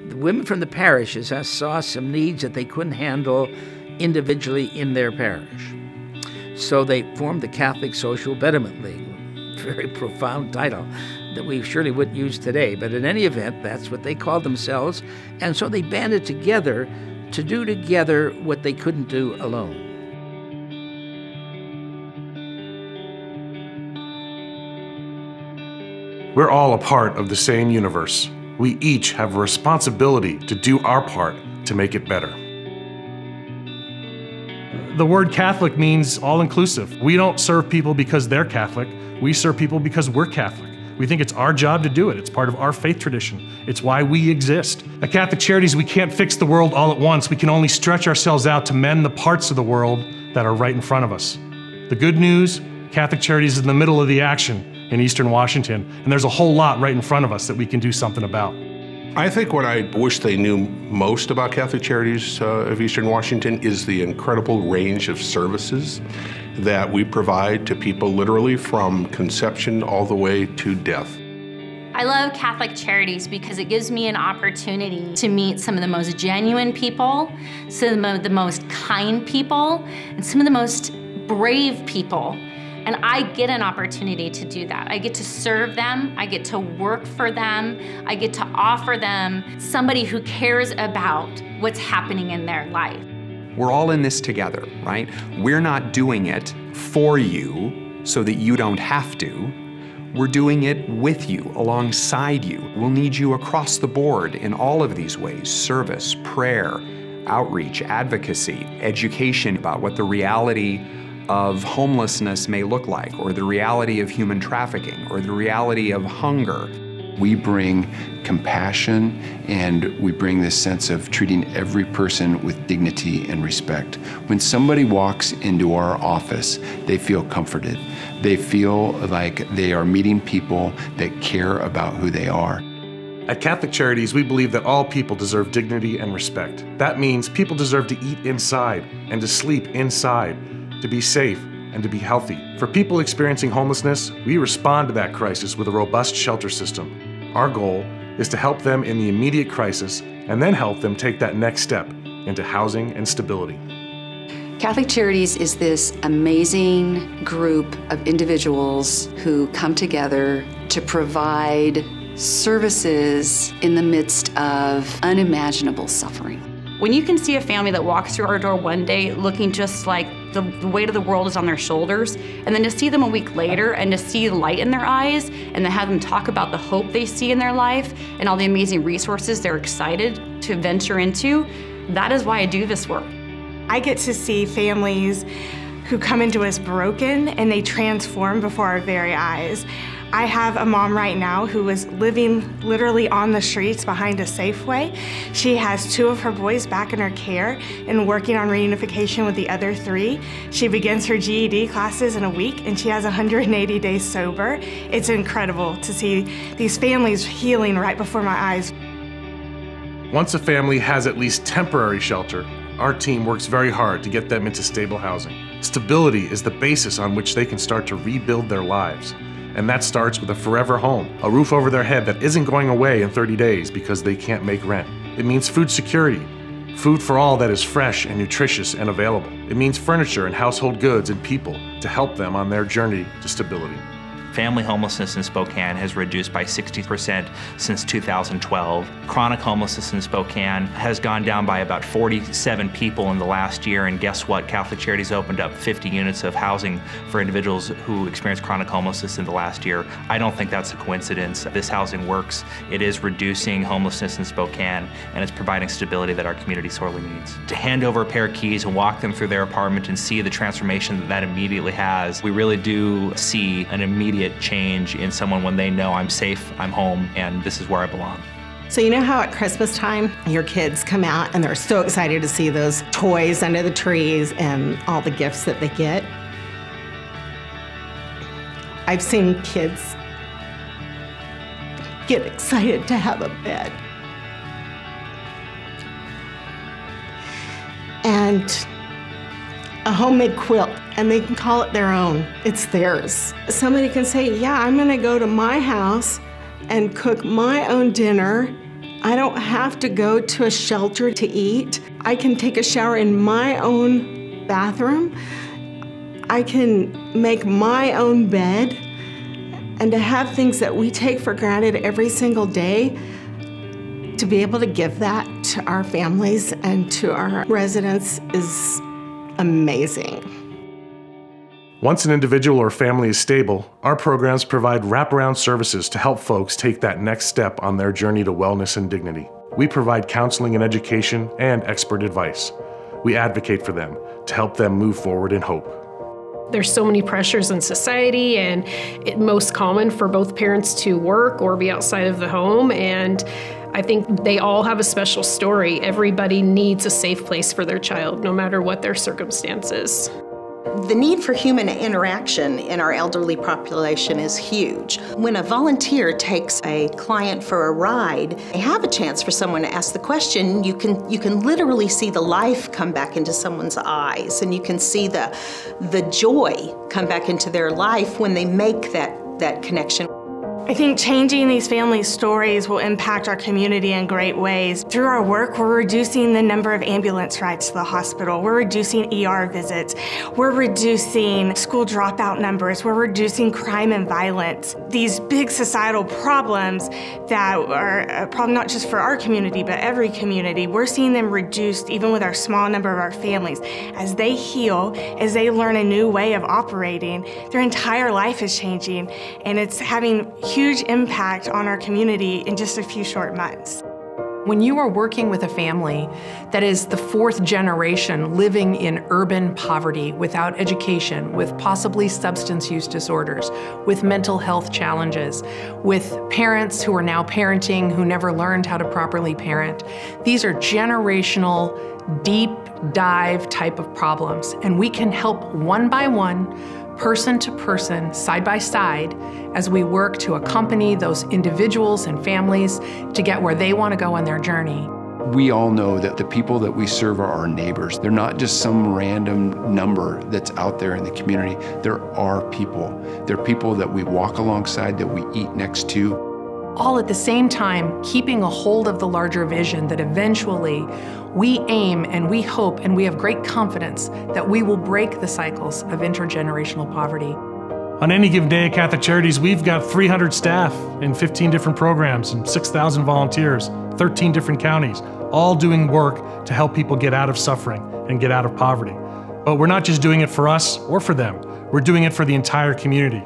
The women from the parishes saw some needs that they couldn't handle individually in their parish. So they formed the Catholic Social Betterment League. Very profound title that we surely wouldn't use today, but in any event, that's what they called themselves. And so they banded together to do together what they couldn't do alone. We're all a part of the same universe. We each have a responsibility to do our part to make it better. The word Catholic means all-inclusive. We don't serve people because they're Catholic. We serve people because we're Catholic. We think it's our job to do it. It's part of our faith tradition. It's why we exist. At Catholic Charities, we can't fix the world all at once. We can only stretch ourselves out to mend the parts of the world that are right in front of us. The good news, Catholic Charities is in the middle of the action in Eastern Washington, and there's a whole lot right in front of us that we can do something about. I think what I wish they knew most about Catholic Charities of Eastern Washington is the incredible range of services that we provide to people literally from conception all the way to death. I love Catholic Charities because it gives me an opportunity to meet some of the most genuine people, some of the most kind people, and some of the most brave people. And I get an opportunity to do that. I get to serve them, I get to work for them, I get to offer them somebody who cares about what's happening in their life. We're all in this together, right? We're not doing it for you so that you don't have to. We're doing it with you, alongside you. We'll need you across the board in all of these ways: service, prayer, outreach, advocacy, education about what the reality of homelessness may look like, or the reality of human trafficking, or the reality of hunger. We bring compassion, and we bring this sense of treating every person with dignity and respect. When somebody walks into our office, they feel comforted. They feel like they are meeting people that care about who they are. At Catholic Charities, we believe that all people deserve dignity and respect. That means people deserve to eat inside and to sleep inside, to be safe and to be healthy. For people experiencing homelessness, we respond to that crisis with a robust shelter system. Our goal is to help them in the immediate crisis and then help them take that next step into housing and stability. Catholic Charities is this amazing group of individuals who come together to provide services in the midst of unimaginable suffering. When you can see a family that walks through our door one day looking just like the weight of the world is on their shoulders, and then to see them a week later and to see the light in their eyes and to have them talk about the hope they see in their life and all the amazing resources they're excited to venture into, that is why I do this work. I get to see families who come into us broken and they transform before our very eyes. I have a mom right now who is living literally on the streets behind a Safeway. She has 2 of her boys back in her care and working on reunification with the other 3. She begins her GED classes in a week and she has 180 days sober. It's incredible to see these families healing right before my eyes. Once a family has at least temporary shelter, our team works very hard to get them into stable housing. Stability is the basis on which they can start to rebuild their lives. And that starts with a forever home, a roof over their head that isn't going away in 30 days because they can't make rent. It means food security, food for all that is fresh and nutritious and available. It means furniture and household goods and people to help them on their journey to stability. Family homelessness in Spokane has reduced by 60% since 2012. Chronic homelessness in Spokane has gone down by about 47 people in the last year, and guess what? Catholic Charities opened up 50 units of housing for individuals who experienced chronic homelessness in the last year. I don't think that's a coincidence. This housing works. It is reducing homelessness in Spokane, and it's providing stability that our community sorely needs. To hand over a pair of keys and walk them through their apartment and see the transformation that that immediately has, we really do see an immediate change in someone when they know I'm safe, I'm home, and this is where I belong. So you know how at Christmas time, your kids come out and they're so excited to see those toys under the trees and all the gifts that they get? I've seen kids get excited to have a bed. And a homemade quilt, and they can call it their own. It's theirs. Somebody can say, yeah, I'm gonna go to my house and cook my own dinner I don't have to go to a shelter to eat. I can take a shower in my own bathroom. I can make my own bed. And to have things that we take for granted every single day, to be able to give that to our families and to our residents is amazing. Once an individual or family is stable, our programs provide wraparound services to help folks take that next step on their journey to wellness and dignity. We provide counseling and education and expert advice. We advocate for them to help them move forward in hope. There's so many pressures in society, and it's most common for both parents to work or be outside of the home, and I think they all have a special story. Everybody needs a safe place for their child, no matter what their circumstances. The need for human interaction in our elderly population is huge. When a volunteer takes a client for a ride, they have a chance for someone to ask the question. You can literally see the life come back into someone's eyes, and you can see the joy come back into their life when they make that connection. I think changing these family stories will impact our community in great ways. Through our work, we're reducing the number of ambulance rides to the hospital. We're reducing ER visits. We're reducing school dropout numbers. We're reducing crime and violence. These big societal problems that are a problem not just for our community, but every community, we're seeing them reduced even with our small number of our families. As they heal, as they learn a new way of operating, their entire life is changing, and it's having huge impact on our community in just a few short months. When you are working with a family that is the fourth generation living in urban poverty, without education, with possibly substance use disorders, with mental health challenges, with parents who are now parenting who never learned how to properly parent, these are generational, deep dive type of problems, and we can help one by one, person to person, side by side, as we work to accompany those individuals and families to get where they want to go on their journey. We all know that the people that we serve are our neighbors. They're not just some random number that's out there in the community. They're our people. They're people that we walk alongside, that we eat next to. All at the same time, keeping a hold of the larger vision that eventually we aim and we hope and we have great confidence that we will break the cycles of intergenerational poverty. On any given day at Catholic Charities, we've got 300 staff in 15 different programs and 6,000 volunteers, 13 different counties, all doing work to help people get out of suffering and get out of poverty. But we're not just doing it for us or for them. We're doing it for the entire community.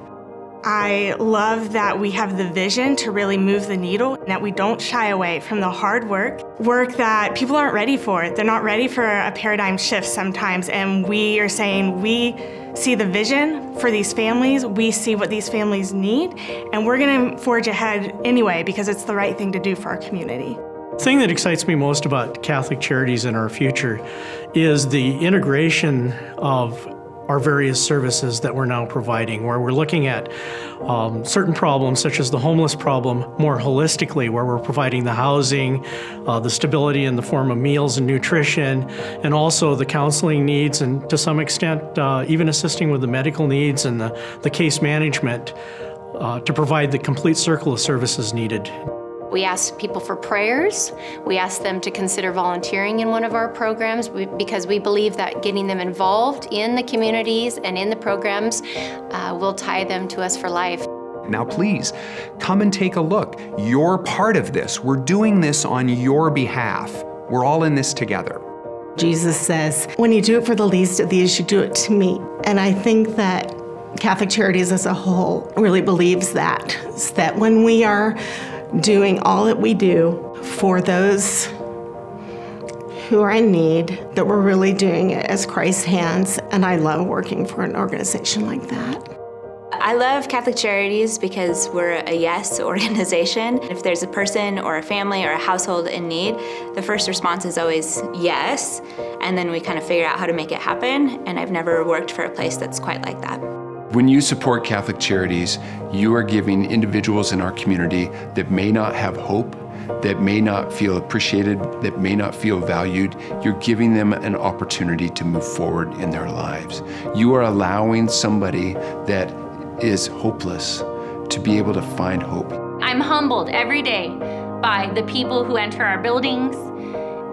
I love that we have the vision to really move the needle, and that we don't shy away from the hard work that people aren't ready for. They're not ready for a paradigm shift sometimes, and we are saying we see the vision for these families, we see what these families need, and we're gonna forge ahead anyway because it's the right thing to do for our community. The thing that excites me most about Catholic Charities and our future is the integration of our various services that we're now providing, where we're looking at certain problems such as the homeless problem more holistically, where we're providing the housing, the stability in the form of meals and nutrition, and also the counseling needs, and to some extent even assisting with the medical needs and the case management to provide the complete circle of services needed. We ask people for prayers. We ask them to consider volunteering in one of our programs because we believe that getting them involved in the communities and in the programs will tie them to us for life. Now please, come and take a look. You're part of this. We're doing this on your behalf. We're all in this together. Jesus says, when you do it for the least of these, you do it to me. And I think that Catholic Charities as a whole really believes that. It's that when we are doing all that we do for those who are in need, that we're really doing it as Christ's hands, and I love working for an organization like that. I love Catholic Charities because we're a yes organization. If there's a person or a family or a household in need, the first response is always yes, and then we kind of figure out how to make it happen, and I've never worked for a place that's quite like that. When you support Catholic Charities, you are giving individuals in our community that may not have hope, that may not feel appreciated, that may not feel valued, you're giving them an opportunity to move forward in their lives. You are allowing somebody that is hopeless to be able to find hope. I'm humbled every day by the people who enter our buildings.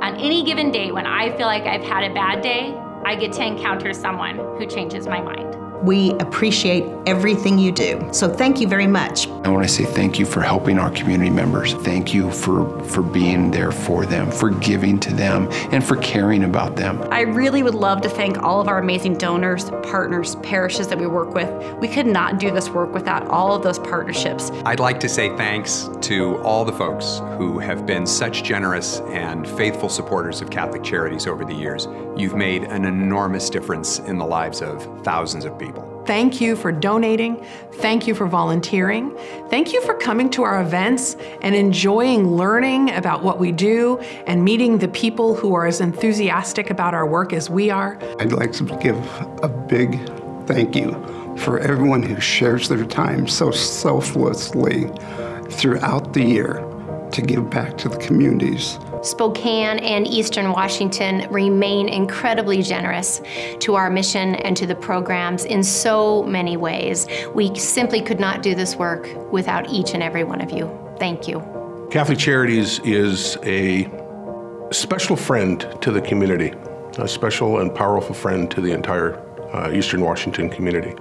On any given day when I feel like I've had a bad day, I get to encounter someone who changes my mind. We appreciate everything you do. So thank you very much. I want to say thank you for helping our community members. Thank you for being there for them, for giving to them, and for caring about them. I really would love to thank all of our amazing donors, partners, parishes that we work with. We could not do this work without all of those partnerships. I'd like to say thanks to all the folks who have been such generous and faithful supporters of Catholic Charities over the years. You've made an enormous difference in the lives of thousands of people. Thank you for donating. Thank you for volunteering. Thank you for coming to our events and enjoying learning about what we do and meeting the people who are as enthusiastic about our work as we are. I'd like to give a big thank you for everyone who shares their time so selflessly throughout the year to give back to the communities. Spokane and Eastern Washington remain incredibly generous to our mission and to the programs in so many ways. We simply could not do this work without each and every one of you. Thank you. Catholic Charities is a special friend to the community, a special and powerful friend to the entire Eastern Washington community.